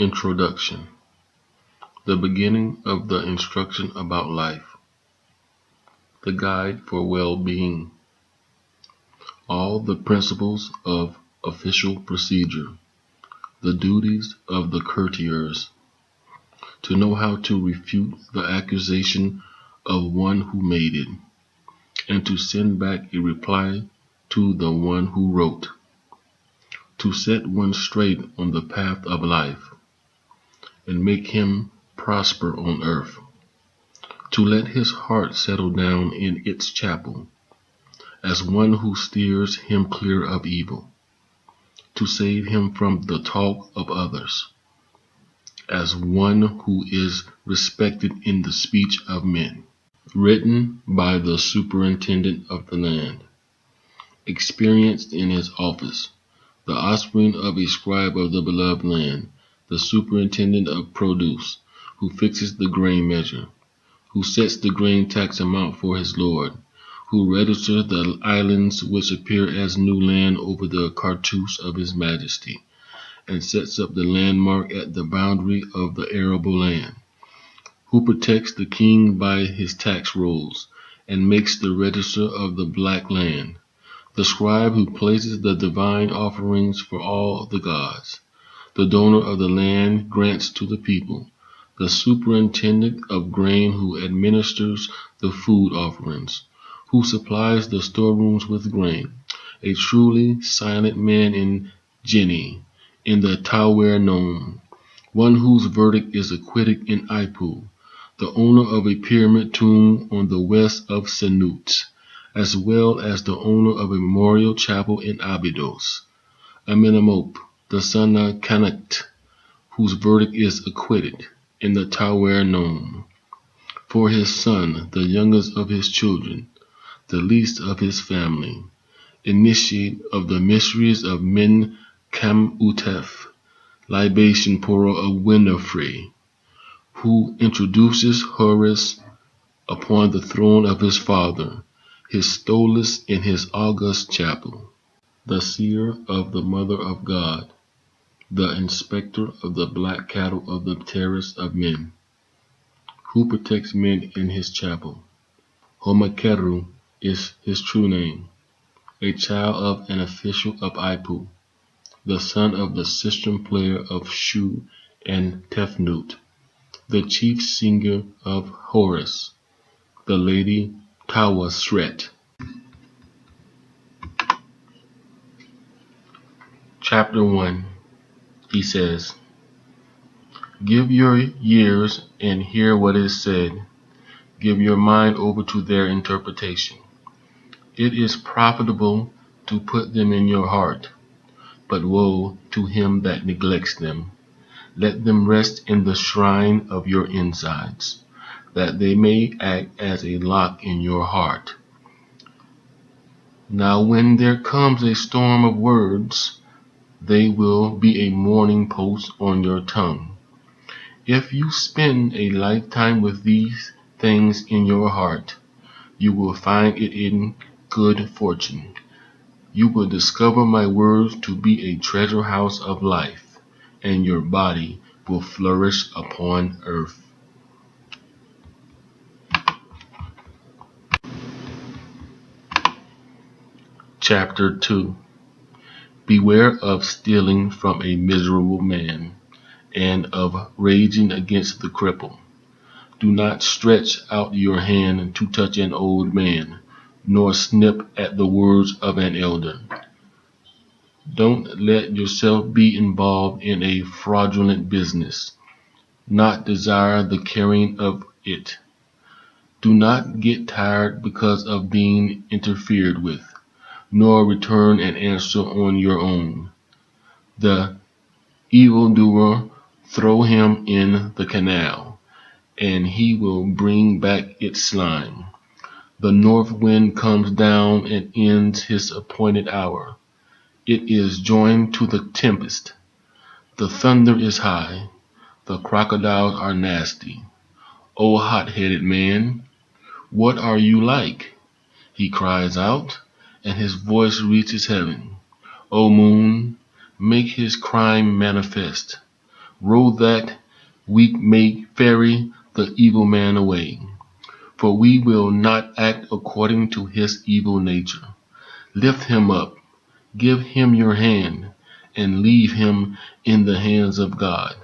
Introduction. The beginning of the instruction about life. The guide for well-being. All the principles of official procedure. The duties of the courtiers. To know how to refute the accusation of one who made it, and to send back a reply to the one who wrote. To set one straight on the path of life, and make him prosper on earth. To let his heart settle down in its chapel, as one who steers him clear of evil. To save him from the talk of others, as one who is respected in the speech of men. Written by the superintendent of the land, experienced in his office, the offspring of a scribe of the beloved land, the superintendent of produce, who fixes the grain measure, who sets the grain tax amount for his lord, who registers the islands which appear as new land over the cartouche of his majesty, and sets up the landmark at the boundary of the arable land, who protects the king by his tax rolls, and makes the register of the black land, the scribe who places the divine offerings for all the gods, the donor of the land grants to the people, the superintendent of grain who administers the food offerings, who supplies the storerooms with grain, a truly silent man in Jenny, in the Tower Nome, one whose verdict is acquitted in Ipu, the owner of a pyramid tomb on the west of Senut, as well as the owner of a memorial chapel in Abydos, Amenemope, the son of Canact, whose verdict is acquitted in the Tower Nome. For his son, the youngest of his children, the least of his family, initiate of the mysteries of Men Utef, libation pourer of Winifred, who introduces Horus upon the throne of his father, his stolus in his august chapel, the seer of the mother of God, the inspector of the black cattle of the terrace of men, who protects men in his chapel. Homakeru is his true name, a child of an official of Ipu, the son of the sistrum player of Shu and Tefnut, the chief singer of Horus, the lady Tawasret. Chapter 1. He says, give your ears and hear what is said. Give your mind over to their interpretation. It is profitable to put them in your heart, but woe to him that neglects them. Let them rest in the shrine of your insides, that they may act as a lock in your heart. Now when there comes a storm of words, they will be a morning post on your tongue. If you spend a lifetime with these things in your heart, you will find it in good fortune. You will discover my words to be a treasure house of life, and your body will flourish upon earth. Chapter 2. Beware of stealing from a miserable man, and of raging against the cripple. Do not stretch out your hand to touch an old man, nor snip at the words of an elder. Don't let yourself be involved in a fraudulent business, not desire the carrying of it. Do not get tired because of being interfered with, nor return an answer on your own. The evildoer, throw him in the canal, and he will bring back its slime. The north wind comes down and ends his appointed hour. It is joined to the tempest. The thunder is high. The crocodiles are nasty. O hot-headed man, what are you like? He cries out, and his voice reaches heaven. O moon, make his crime manifest. Roll that we may ferry the evil man away. For we will not act according to his evil nature. Lift him up, give him your hand, and leave him in the hands of God.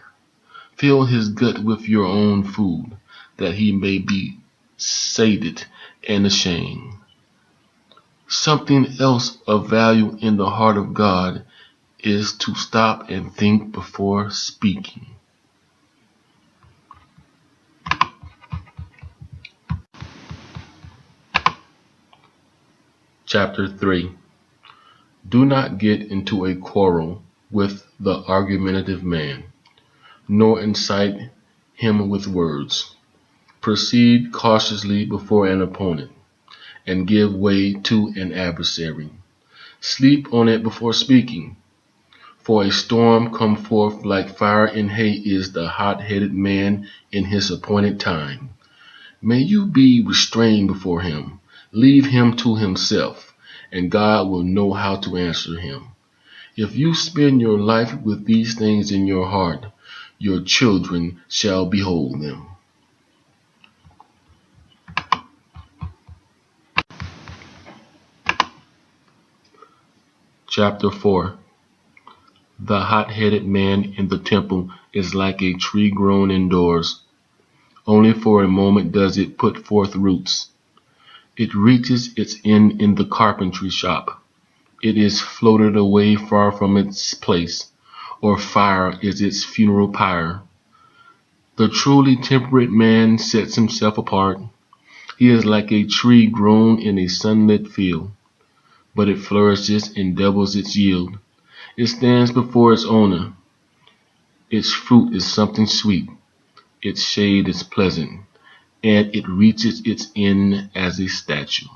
Fill his gut with your own food, that he may be sated and ashamed. Something else of value in the heart of God is to stop and think before speaking. Chapter 3. Do not get into a quarrel with the argumentative man, nor incite him with words. Proceed cautiously before an opponent, and give way to an adversary. Sleep on it before speaking. For a storm come forth like fire in hay is the hot-headed man in his appointed time. May you be restrained before him. Leave him to himself, and God will know how to answer him. If you spend your life with these things in your heart, your children shall behold them. Chapter 4. The hot-headed man in the temple is like a tree grown indoors. Only for a moment does it put forth roots. It reaches its end in the carpentry shop. It is floated away far from its place, or fire is its funeral pyre. The truly temperate man sets himself apart. He is like a tree grown in a sunlit field, but it flourishes and doubles its yield. It stands before its owner. Its fruit is something sweet, its shade is pleasant, and it reaches its end as a statue.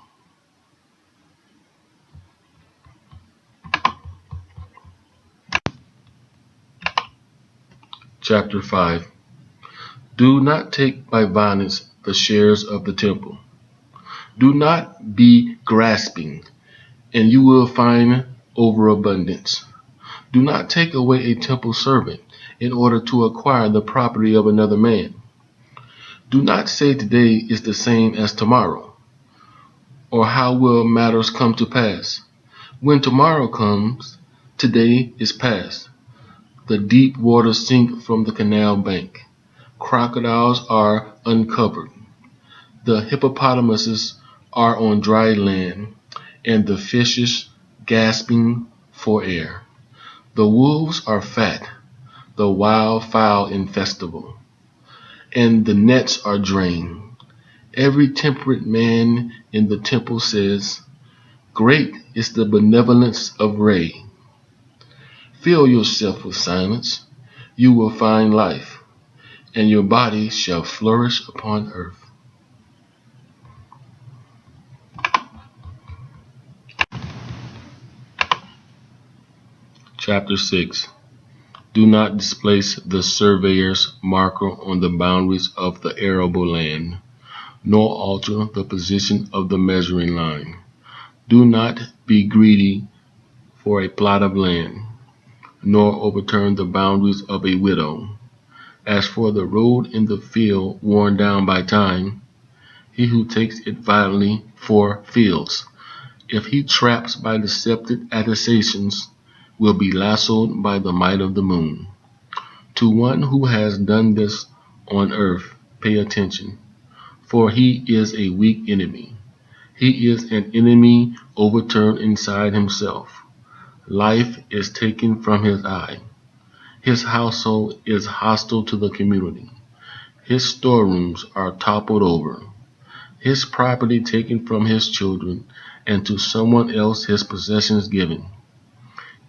Chapter 5. Do not take by violence the shares of the temple. Do not be grasping, and you will find overabundance. Do not take away a temple servant in order to acquire the property of another man. Do not say today is the same as tomorrow, or how will matters come to pass? When tomorrow comes, today is past. The deep waters sink from the canal bank. Crocodiles are uncovered. The hippopotamuses are on dry land, and the fishes gasping for air. The wolves are fat, the wild fowl in festival, and the nets are drained. Every temperate man in the temple says, great is the benevolence of Ray. Fill yourself with silence, you will find life, and your body shall flourish upon earth. Chapter 6. Do not displace the surveyor's marker on the boundaries of the arable land, nor alter the position of the measuring line. Do not be greedy for a plot of land, nor overturn the boundaries of a widow. As for the road in the field worn down by time, he who takes it violently for fields, if he traps by deceptive accusations, will be lassoed by the might of the moon. To one who has done this on earth, pay attention, for he is a weak enemy. He is an enemy overturned inside himself. Life is taken from his eye. His household is hostile to the community. His storerooms are toppled over. His property taken from his children, and to someone else his possessions given.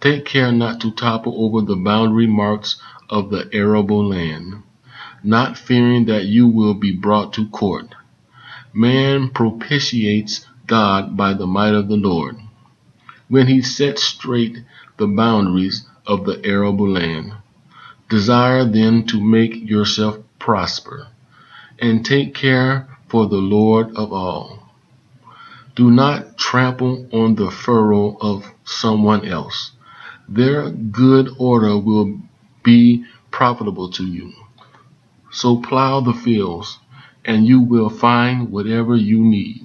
Take care not to topple over the boundary marks of the arable land, not fearing that you will be brought to court. Man propitiates God by the might of the Lord, when he sets straight the boundaries of the arable land. Desire then to make yourself prosper, and take care for the Lord of all. Do not trample on the furrow of someone else. Their good order will be profitable to you. So plow the fields, and you will find whatever you need,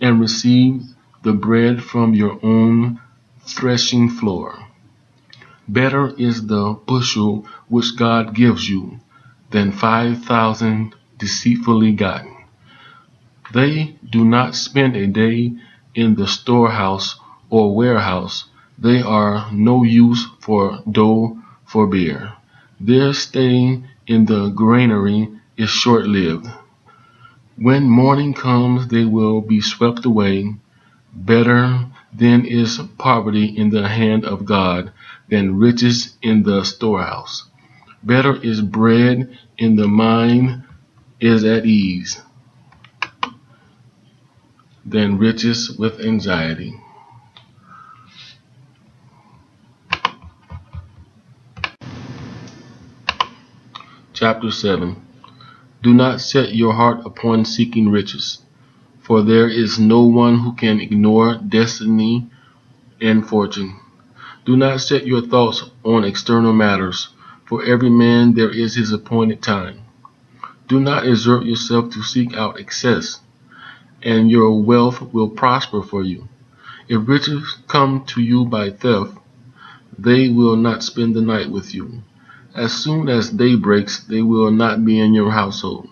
and receive the bread from your own threshing floor. Better is the bushel which God gives you than 5,000 deceitfully gotten. They do not spend a day in the storehouse or warehouse. They are no use for dough for beer. Their stay in the granary is short-lived. When morning comes, they will be swept away. Better then is poverty in the hand of God than riches in the storehouse. Better is bread in the mind is at ease than riches with anxiety. Chapter 7. Do not set your heart upon seeking riches, for there is no one who can ignore destiny and fortune. Do not set your thoughts on external matters, for every man there is his appointed time. Do not exert yourself to seek out excess, and your wealth will prosper for you. If riches come to you by theft, they will not spend the night with you. As soon as day breaks, they will not be in your household.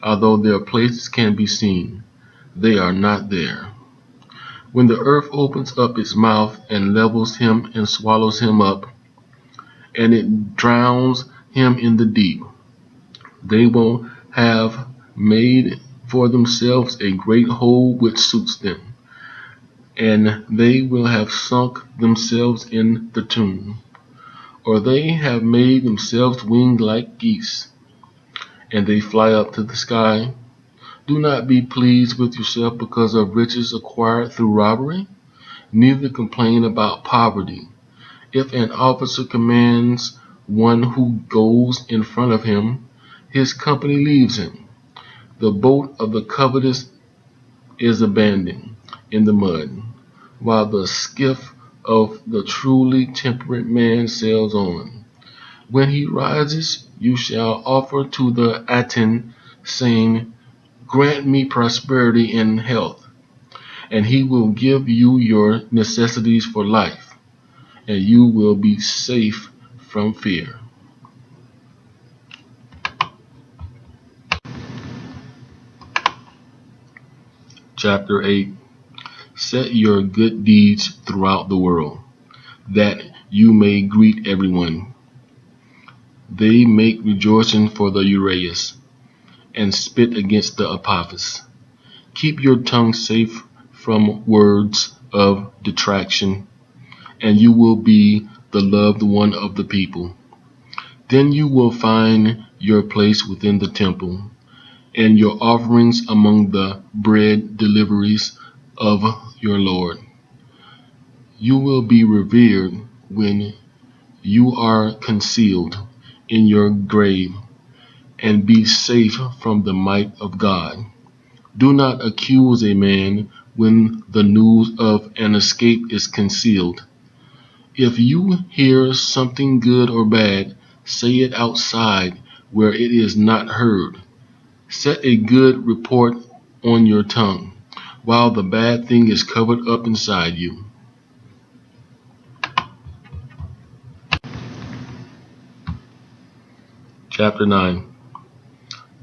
Although their places can be seen, they are not there. When the earth opens up its mouth and levels him and swallows him up, and it drowns him in the deep, they will have made for themselves a great hole which suits them, and they will have sunk themselves in the tomb. Or they have made themselves wings like geese, and they fly up to the sky. Do not be pleased with yourself because of riches acquired through robbery, neither complain about poverty. If an officer commands one who goes in front of him, his company leaves him. The boat of the covetous is abandoned in the mud, while the skiff of the truly temperate man sails on. When he rises, you shall offer to the Aten, saying, Grant me prosperity and health, and he will give you your necessities for life, and you will be safe from fear. Chapter 8. Set your good deeds throughout the world, that you may greet everyone. They make rejoicing for the Uraeus, and spit against the Apophis. Keep your tongue safe from words of detraction, and you will be the loved one of the people. Then you will find your place within the temple, and your offerings among the bread deliveries of your Lord. You will be revered when you are concealed in your grave, and be safe from the might of God. Do not accuse a man when the news of an escape is concealed. If you hear something good or bad, say it outside where it is not heard. Set a good report on your tongue, while the bad thing is covered up inside you. Chapter 9.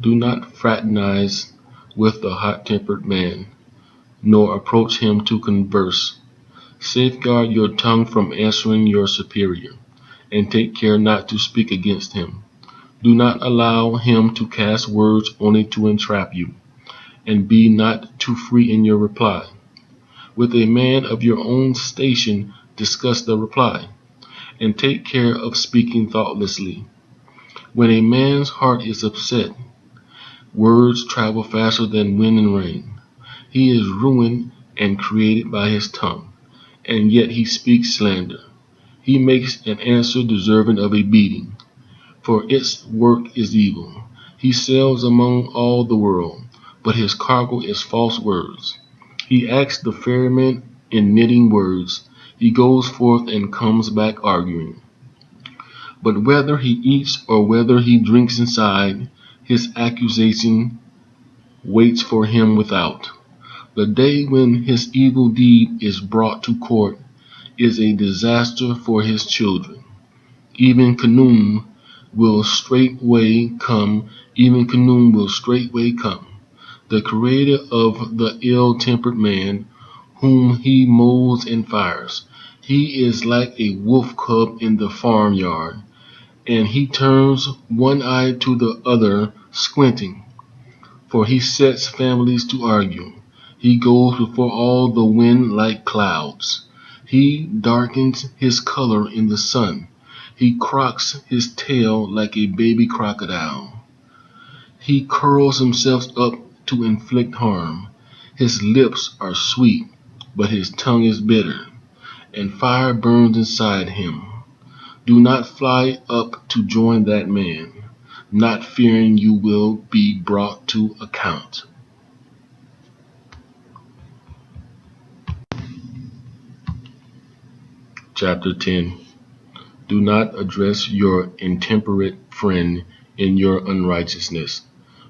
Do not fraternize with the hot-tempered man, nor approach him to converse. Safeguard your tongue from answering your superior, and take care not to speak against him. Do not allow him to cast words only to entrap you, and be not too free in your reply. With a man of your own station discuss the reply, and take care of speaking thoughtlessly. When a man's heart is upset, words travel faster than wind and rain. He is ruined and created by his tongue, and yet he speaks slander. He makes an answer deserving of a beating, for its work is evil. He sails among all the world, but his cargo is false words. He acts the ferryman in knitting words. He goes forth and comes back arguing. But whether he eats or whether he drinks inside, his accusation waits for him without. The day when his evil deed is brought to court is a disaster for his children. Even Canaan will straightway come, even Canaan will straightway come, the creator of the ill-tempered man, whom he molds and fires. He is like a wolf cub in the farmyard, and he turns one eye to the other, squinting, for he sets families to argue. He goes before all the wind like clouds. He darkens his color in the sun. He crocks his tail like a baby crocodile. He curls himself up to inflict harm. His lips are sweet, but his tongue is bitter, and fire burns inside him. Do not fly up to join that man, not fearing you will be brought to account. Chapter 10. Do not address your intemperate friend in your unrighteousness,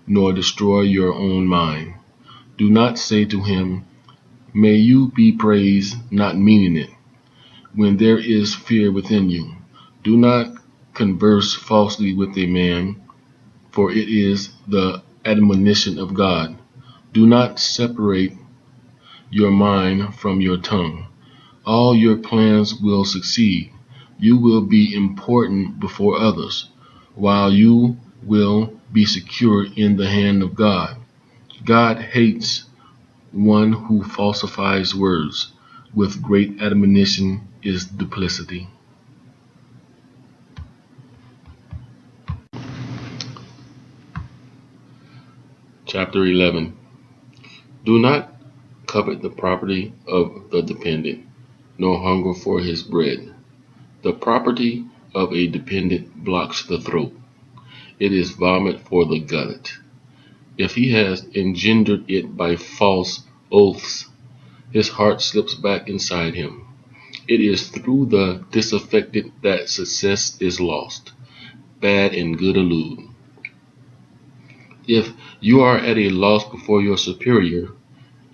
nor destroy your own mind. Do not say to him, may you be praised, not meaning it, when there is fear within you. Do not converse falsely with a man, for it is the admonition of God. Do not separate your mind from your tongue. All your plans will succeed. You will be important before others, while you will be secure in the hand of God. God hates one who falsifies words. With great admonition is duplicity. Chapter 11. Do not covet the property of the dependent, nor hunger for his bread. The property of a dependent blocks the throat. It is vomit for the gullet. If he has engendered it by false oaths, his heart slips back inside him. It is through the disaffected that success is lost. Bad and good allude. If you are at a loss before your superior,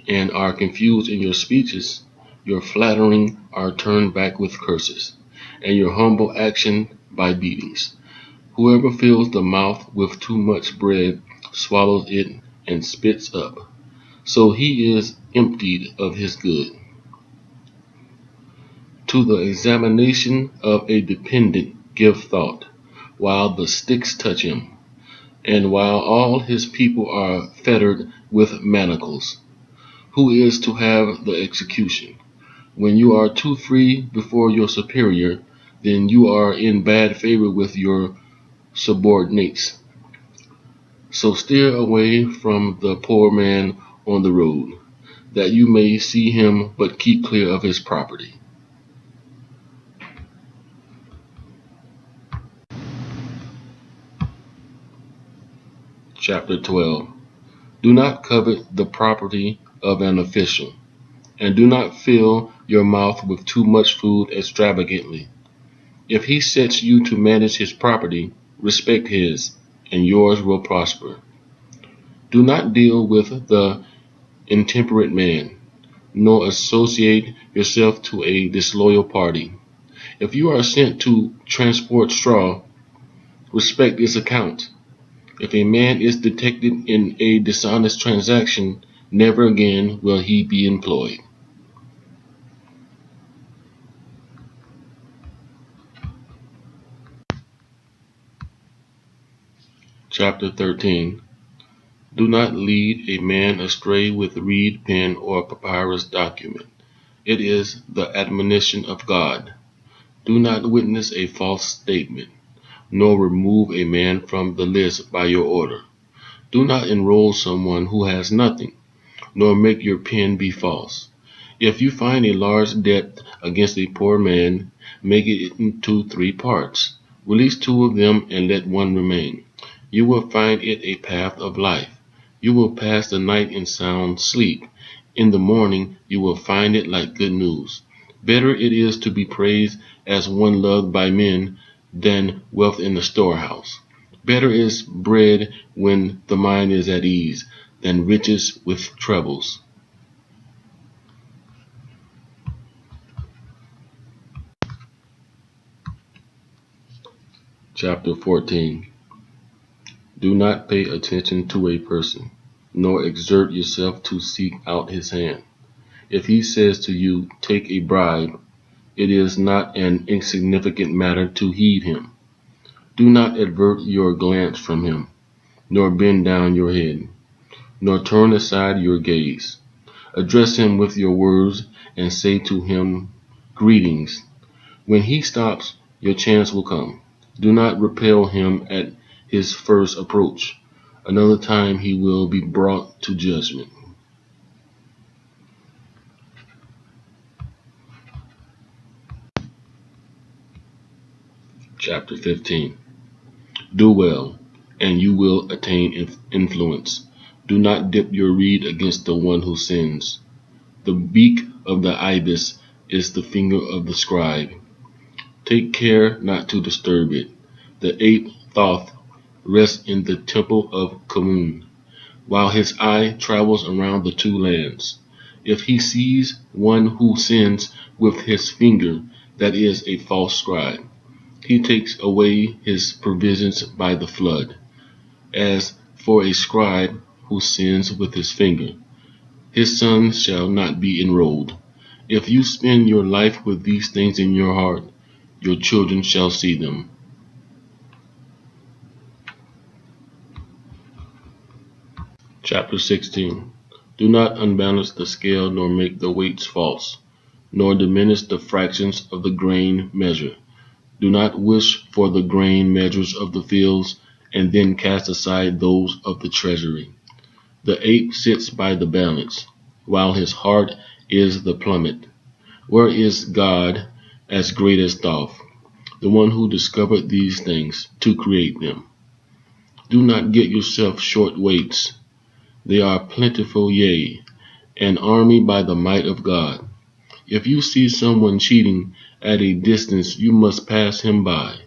and are confused in your speeches, your flattering are turned back with curses, and your humble action by beatings. Whoever fills the mouth with too much bread swallows it and spits up. So he is emptied of his good. To the examination of a dependent give thought, while the sticks touch him, and while all his people are fettered with manacles. Who is to have the execution? When you are too free before your superior, then you are in bad favor with your subordinates. So steer away from the poor man on the road, that you may see him, but keep clear of his property. Chapter 12. Do not covet the property of an official, and do not fill your mouth with too much food extravagantly. If he sets you to manage his property, respect his, and yours will prosper. Do not deal with the intemperate man, nor associate yourself to a disloyal party. If you are sent to transport straw, respect its account. If a man is detected in a dishonest transaction, never again will he be employed. Chapter 13. Do not lead a man astray with reed pen or papyrus document. It is the admonition of God. Do not witness a false statement, nor remove a man from the list by your order. Do not enroll someone who has nothing, nor make your pen be false. If you find a large debt against a poor man, make it into 3 parts. Release 2 of them and let 1 remain. You will find it a path of life. You will pass the night in sound sleep. In the morning you will find it like good news. Better it is to be praised as one loved by men than wealth in the storehouse. Better is bread when the mind is at ease than riches with troubles. Chapter 14. Do not pay attention to a person, nor exert yourself to seek out his hand. If he says to you, take a bribe, it is not an insignificant matter to heed him. Do not avert your glance from him, nor bend down your head, nor turn aside your gaze. Address him with your words and say to him, greetings. When he stops, your chance will come. Do not repel him at his first approach. Another time he will be brought to judgment. Chapter 15. Do well, and you will attain influence. Do not dip your reed against the one who sins. The beak of the ibis is the finger of the scribe. Take care not to disturb it. The ape Thoth rests in the temple of Kmun, while his eye travels around the two lands. If he sees one who sins with his finger, that is a false scribe. He takes away his provisions by the flood. As for a scribe who sins with his finger, his son shall not be enrolled. If you spend your life with these things in your heart, your children shall see them. Chapter 16. Do not unbalance the scale nor make the weights false, nor diminish the fractions of the grain measure. Do not wish for the grain measures of the fields and then cast aside those of the treasury. The ape sits by the balance, while his heart is the plummet. Where is God as great as Thoth, the one who discovered these things to create them? Do not get yourself short weights. They are plentiful, yea, an army by the might of God. If you see someone cheating at a distance, you must pass him by.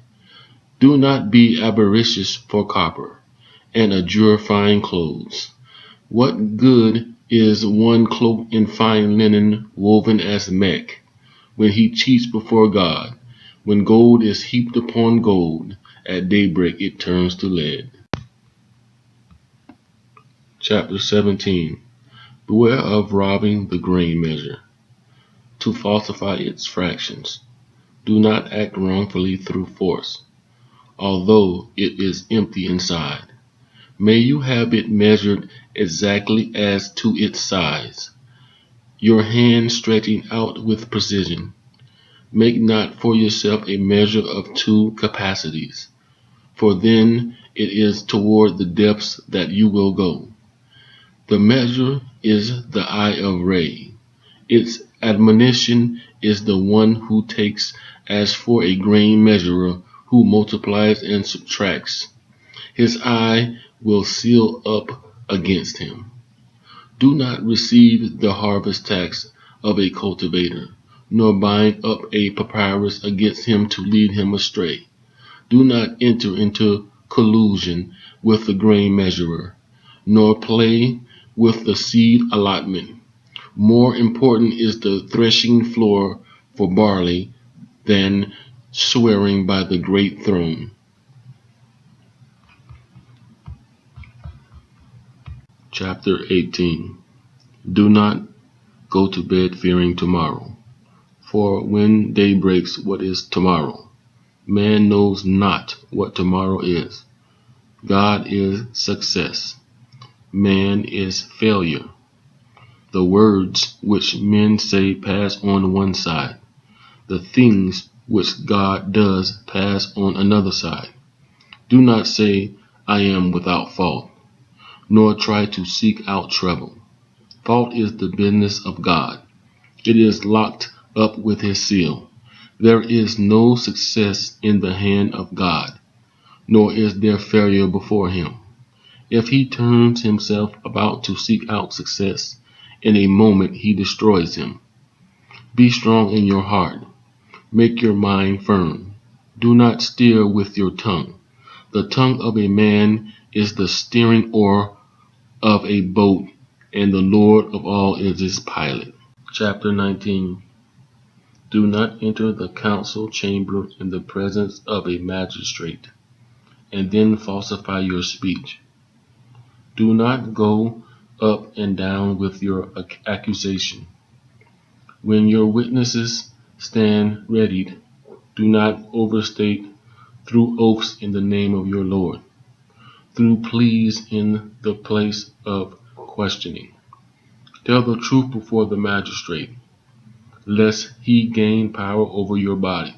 Do not be avaricious for copper, and adjure fine clothes. What good is one cloak in fine linen woven as mech, when he cheats before God? When gold is heaped upon gold, at daybreak it turns to lead. Chapter 17. Beware of robbing the grain measure, to falsify its fractions. Do not act wrongfully through force, although it is empty inside. May you have it measured exactly as to its size, your hand stretching out with precision. Make not for yourself a measure of two capacities, for then it is toward the depths that you will go. The measure is the eye of Re. Its admonition is the one who takes. As for a grain measurer who multiplies and subtracts, his eye will seal up against him. Do not receive the harvest tax of a cultivator, nor bind up a papyrus against him to lead him astray. Do not enter into collusion with the grain measurer, nor play with the seed allotment. More important is the threshing floor for barley than swearing by the great throne. Chapter 18. Do not go to bed fearing tomorrow, for when day breaks, what is tomorrow? Man knows not what tomorrow is. God is success. Man is failure. The words which men say pass on one side. The things which God does pass on another side. Do not say, I am without fault, nor try to seek out trouble. Fault is the business of God. It is locked up with his seal. There is no success in the hand of God, nor is there failure before him. If he turns himself about to seek out success, in a moment he destroys him. Be strong in your heart. Make your mind firm. Do not steer with your tongue. The tongue of a man is the steering oar of a boat, and the Lord of all is its pilot. Chapter 19. Do not enter the council chamber in the presence of a magistrate, and then falsify your speech. Do not go up and down with your accusation. When your witnesses stand readied, do not overstate through oaths in the name of your Lord, through pleas in the place of questioning. Tell the truth before the magistrate, lest he gain power over your body.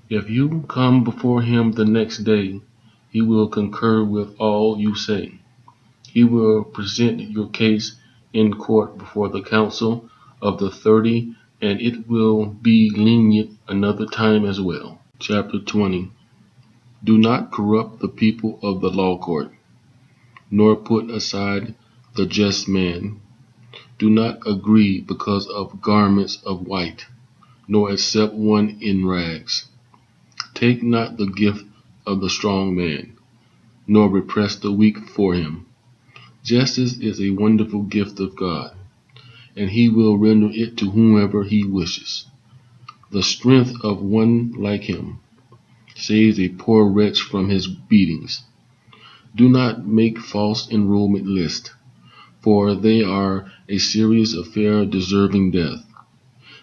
If you come before him the next day, he will concur with all you say. He will present your case in court before the council of the 30, and it will be lenient another time as well. Chapter 20. Do not corrupt the people of the law court, nor put aside the just man. Do not agree because of garments of white, nor accept one in rags. Take not the gift of the strong man, nor repress the weak for him. Justice is a wonderful gift of God, and he will render it to whomever he wishes. The strength of one like him saves a poor wretch from his beatings. Do not make false enrollment lists, for they are a serious affair deserving death.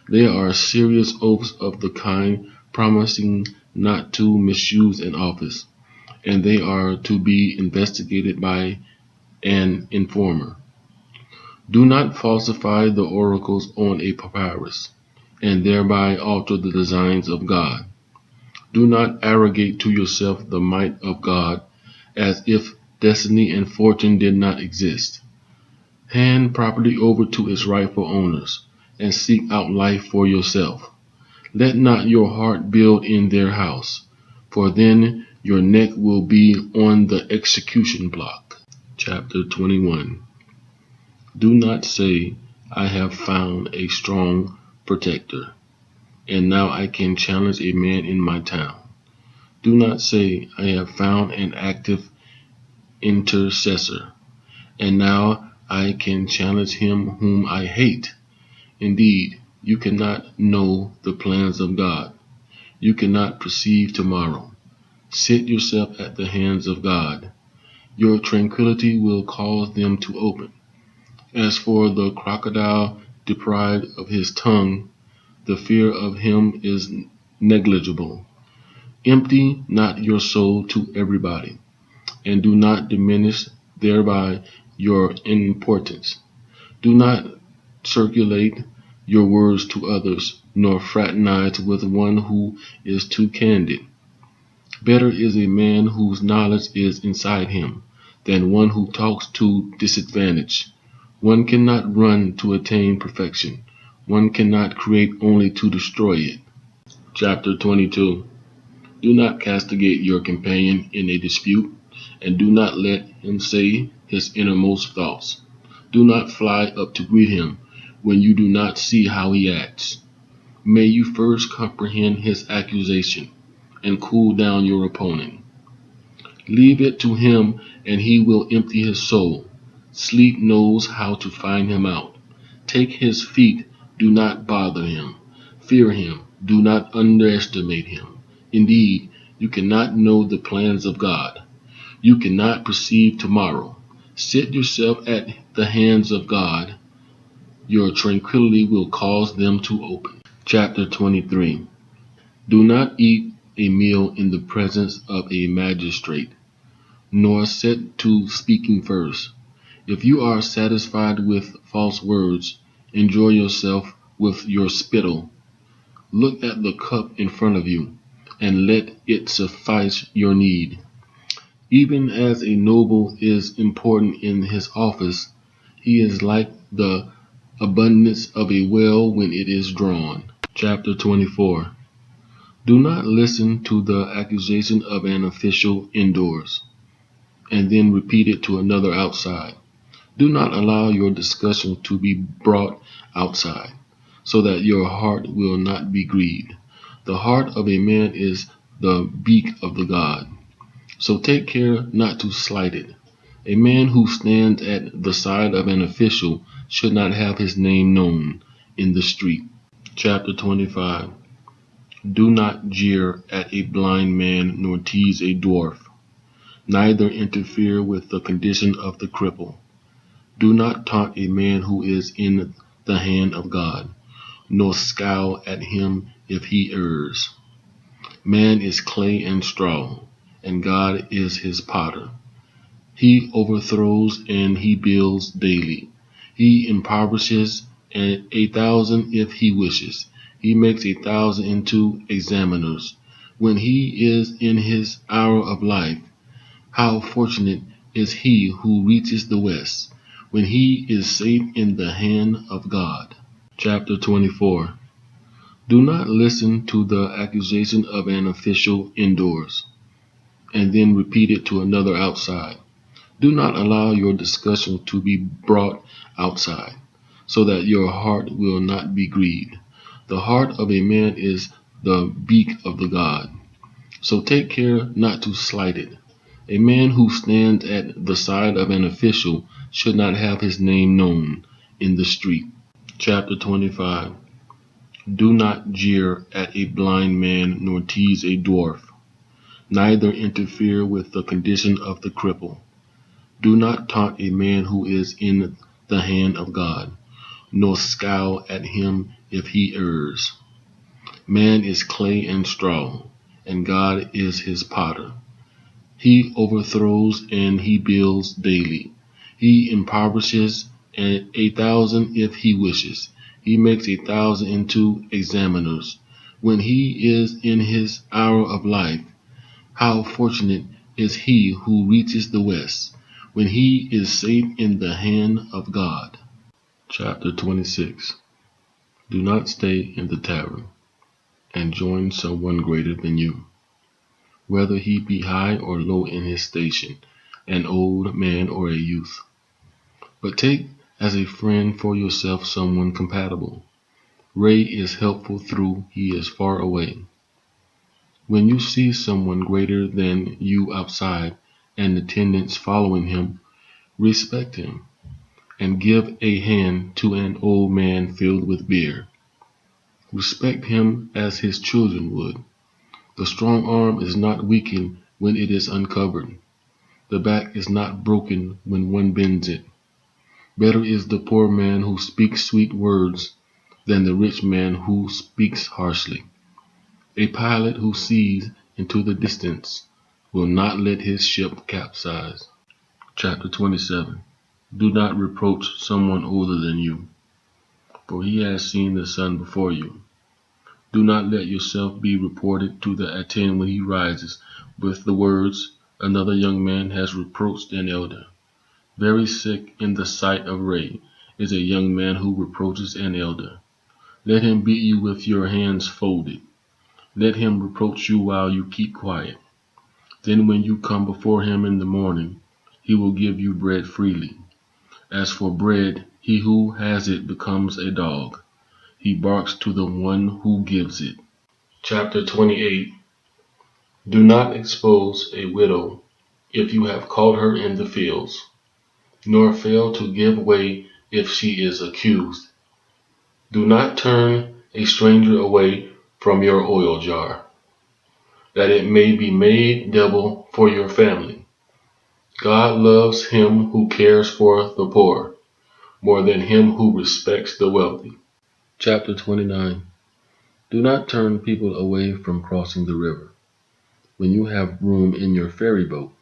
They are serious oaths of the kind promising not to misuse an office, and they are to be investigated by an informer. Do not falsify the oracles on a papyrus, and thereby alter the designs of God. Do not arrogate to yourself the might of God, as if destiny and fortune did not exist. Hand property over to its rightful owners, and seek out life for yourself. Let not your heart build in their house, for then your neck will be on the execution block. Chapter 21. Do not say, I have found a strong protector, and now I can challenge a man in my town. Do not say, I have found an active intercessor, and now I can challenge him whom I hate. Indeed, you cannot know the plans of God. You cannot perceive tomorrow. Set yourself at the hands of God. Your tranquility will cause them to open. As for the crocodile deprived of his tongue, the fear of him is negligible. Empty not your soul to everybody, and do not diminish thereby your importance. Do not circulate your words to others, nor fraternize with one who is too candid. Better is a man whose knowledge is inside him than one who talks to disadvantage. One cannot run to attain perfection. One cannot create only to destroy it. Chapter 22. Do not castigate your companion in a dispute, and do not let him say his innermost thoughts. Do not fly up to greet him when you do not see how he acts. May you first comprehend his accusation, and cool down your opponent. Leave it to him, and he will empty his soul. Sleep knows how to find him out. Take his feet, do not bother him. Fear him, do not underestimate him. Indeed, you cannot know the plans of God. You cannot perceive tomorrow. Set yourself at the hands of God. Your tranquility will cause them to open. Chapter 23. Do not eat a meal in the presence of a magistrate, nor set to speaking first. If you are satisfied with false words, enjoy yourself with your spittle. Look at the cup in front of you, and let it suffice your need. Even as a noble is important in his office, he is like the abundance of a well when it is drawn. Chapter 24. Do not listen to the accusation of an official indoors, and then repeat it to another outside. Do not allow your discussion to be brought outside, so that your heart will not be grieved. The heart of a man is the beak of the God, so take care not to slight it. A man who stands at the side of an official should not have his name known in the street. Chapter 25. Do not jeer at a blind man nor tease a dwarf, neither interfere with the condition of the cripple. Do not taunt a man who is in the hand of God, nor scowl at him if he errs. Man is clay and straw, and God is his potter. He overthrows and he builds daily. He impoverishes 1,000 if he wishes. He makes 1,000 into examiners. When he is in his hour of life, how fortunate is he who reaches the west, when he is safe in the hand of God. Chapter 24. Do not listen to the accusation of an official indoors, and then repeat it to another outside. Do not allow your discussion to be brought outside, so that your heart will not be grieved. The heart of a man is the beak of the God, so take care not to slight it. A man who stands at the side of an official should not have his name known in the street. Chapter 25. Do not jeer at a blind man nor tease a dwarf, neither interfere with the condition of the cripple. Do not taunt a man who is in the hand of God, nor scowl at him if he errs. Man is clay and straw, and God is his potter. He overthrows and he builds daily. He impoverishes 1,000 if he wishes. He makes 1,000 into examiners. When he is in his hour of life, how fortunate is he who reaches the west, when he is safe in the hand of God. Chapter 26. Do not stay in the tavern and join someone greater than you, whether he be high or low in his station, an old man or a youth. But take as a friend for yourself someone compatible. Ray is helpful though he is far away. When you see someone greater than you outside and attendants following him, respect him and give a hand to an old man filled with beer. Respect him as his children would. The strong arm is not weakened when it is uncovered. The back is not broken when one bends it. Better is the poor man who speaks sweet words than the rich man who speaks harshly. A pilot who sees into the distance will not let his ship capsize. Chapter 27. Do not reproach someone older than you, for he has seen the sun before you. Do not let yourself be reported to the attendant when he rises with the words, "Another young man has reproached an elder." Very sick in the sight of Ray is a young man who reproaches an elder. Let him beat you with your hands folded. Let him reproach you while you keep quiet. Then when you come before him in the morning, he will give you bread freely. As for bread, he who has it becomes a dog. He barks to the one who gives it. Chapter 28. Do not expose a widow if you have caught her in the fields, nor fail to give way if she is accused. Do not turn a stranger away from your oil jar, that it may be made double for your family. God loves him who cares for the poor more than him who respects the wealthy. Chapter 29. Do not turn people away from crossing the river when you have room in your ferry boat.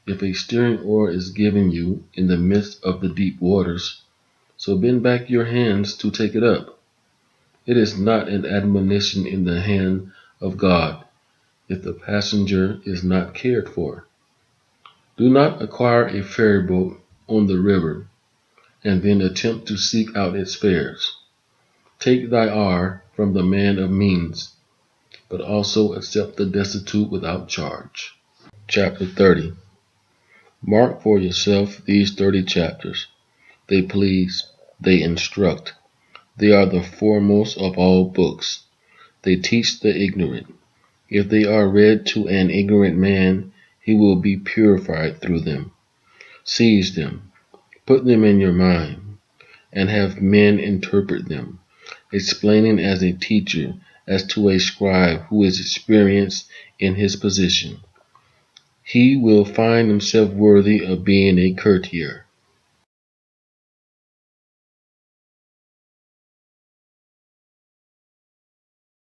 If a steering oar is given you in the midst of the deep waters, so bend back your hands to take it up. It is not an admonition in the hand of God if the passenger is not cared for. Do not acquire a ferry boat on the river and then attempt to seek out its fares. Take thy R from the man of means, but also accept the destitute without charge. Chapter 30. Mark for yourself these 30 chapters. They please, they instruct. They are the foremost of all books. They teach the ignorant. If they are read to an ignorant man, he will be purified through them. Seize them, put them in your mind, and have men interpret them, explaining as a teacher, as to a scribe who is experienced in his position. He will find himself worthy of being a courtier.